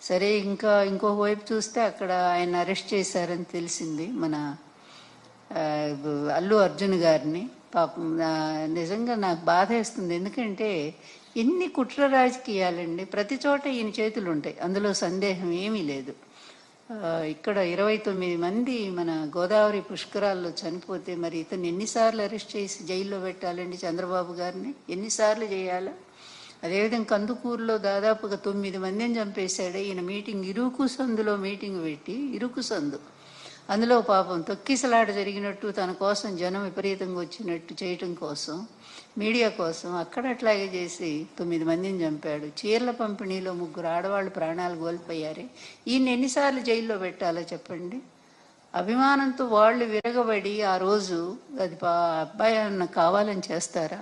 సరే, ఇంకొక వైపు చూస్తే అక్కడ ఆయన అరెస్ట్ చేశారని తెలిసింది, మన అల్లు అర్జున్ గారిని. పాపం నిజంగా నాకు బాధ వేస్తుంది. ఎందుకంటే ఎన్ని కుట్ర రాజకీయాలండి, ప్రతి చోట ఈయన చేతులు ఉంటాయి, అందులో సందేహం ఏమీ లేదు. ఇక్కడ 29 మంది మన గోదావరి పుష్కరాల్లో చనిపోతే మరి ఇతను ఎన్నిసార్లు అరెస్ట్ చేసి జైల్లో పెట్టాలండి? చంద్రబాబు గారిని ఎన్నిసార్లు చేయాలా? అదేవిధంగా కందుకూరులో దాదాపుగా 9 మందిని చంపేశాడు ఈయన. ఇరుకు సందులో మీటింగ్ పెట్టి, ఇరుకు సందు, అందులో పాపం తొక్కిసలాట జరిగినట్టు, తన కోసం జనం విపరీతంగా వచ్చినట్టు చేయటం కోసం, మీడియా కోసం అక్కడ అట్లాగే చేసి 9 మందిని చంపాడు. చీరల పంపిణీలో 3 ఆడవాళ్ళు ప్రాణాలు కోల్పోయారే. ఈయన ఎన్నిసార్లు జైల్లో పెట్టాలో చెప్పండి? అభిమానంతో వాళ్ళు విరగబడి ఆ రోజు అది అబ్బాయి అన్న కావాలని చేస్తారా?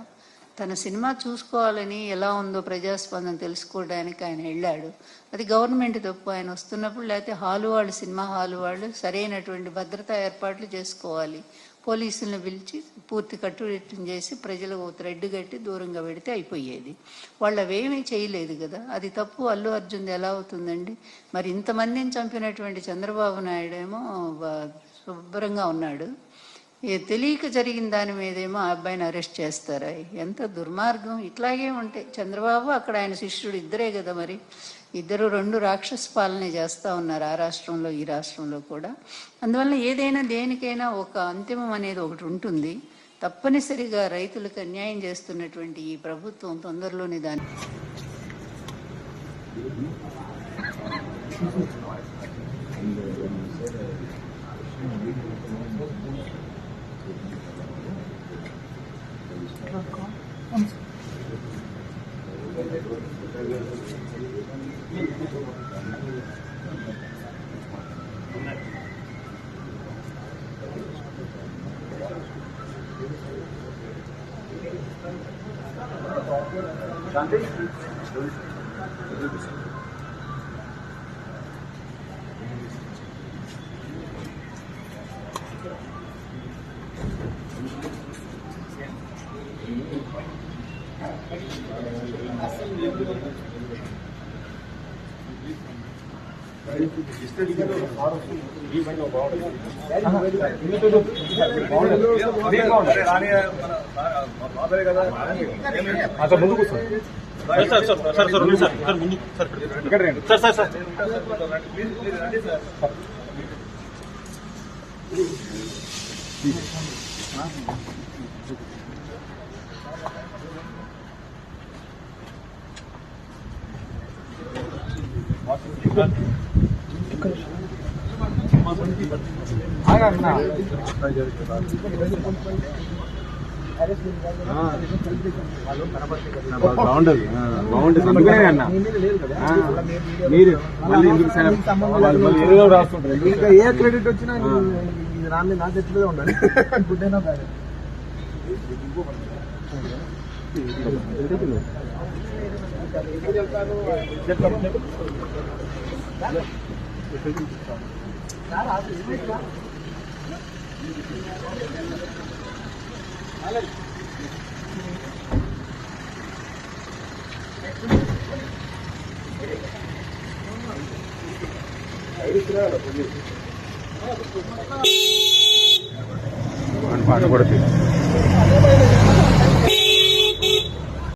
తన సినిమా చూసుకోవాలని, ఎలా ఉందో ప్రజాస్పందన తెలుసుకోవడానికి ఆయన వెళ్ళాడు. అది గవర్నమెంట్ తప్పు. ఆయన వస్తున్నప్పుడు, లేకపోతే సినిమా హాలు వాళ్ళు సరైనటువంటి భద్రతా ఏర్పాట్లు చేసుకోవాలి. పోలీసులను పిలిచి పూర్తి కట్టుదిట్టం చేసి ప్రజలకు థ్రెడ్ కట్టి దూరంగా పెడితే అయిపోయేది. వాళ్ళు అవేమీ చేయలేదు కదా, అది తప్పు. అల్లు అర్జున్ ఎలా అవుతుందండి? మరి ఇంతమందిని చంపినటువంటి చంద్రబాబు నాయుడు ఏమో శుభ్రంగా ఉన్నాడు. తెలియక జరిగిన దాని మీదేమో ఆ అబ్బాయిని అరెస్ట్ చేస్తారా? ఎంత దుర్మార్గం! ఇట్లాగే ఉంటాయి. చంద్రబాబు అక్కడ ఆయన శిష్యుడు ఇద్దరే కదా, మరి ఇద్దరు 2 రాక్షస పాలన చేస్తూ ఉన్నారు, ఆ రాష్ట్రంలో ఈ రాష్ట్రంలో కూడా. అందువల్ల ఏదైనా దేనికైనా ఒక అంతిమం అనేది ఒకటి ఉంటుంది. తప్పనిసరిగా రైతులకు అన్యాయం చేస్తున్నటువంటి ఈ ప్రభుత్వం తొందరలోనే దాన్ని ముందుకు సార్ బాగుంటది అందుకనే అన్న మీరు మళ్ళీ ఎందుకు రాస్తుంటారు. ఇంకా ఏ క్రెడిట్ వచ్చినా రాని నా చేతిలో ఉండాలి. గుడ్ అయినా బ్యాడ్ పాట కూడా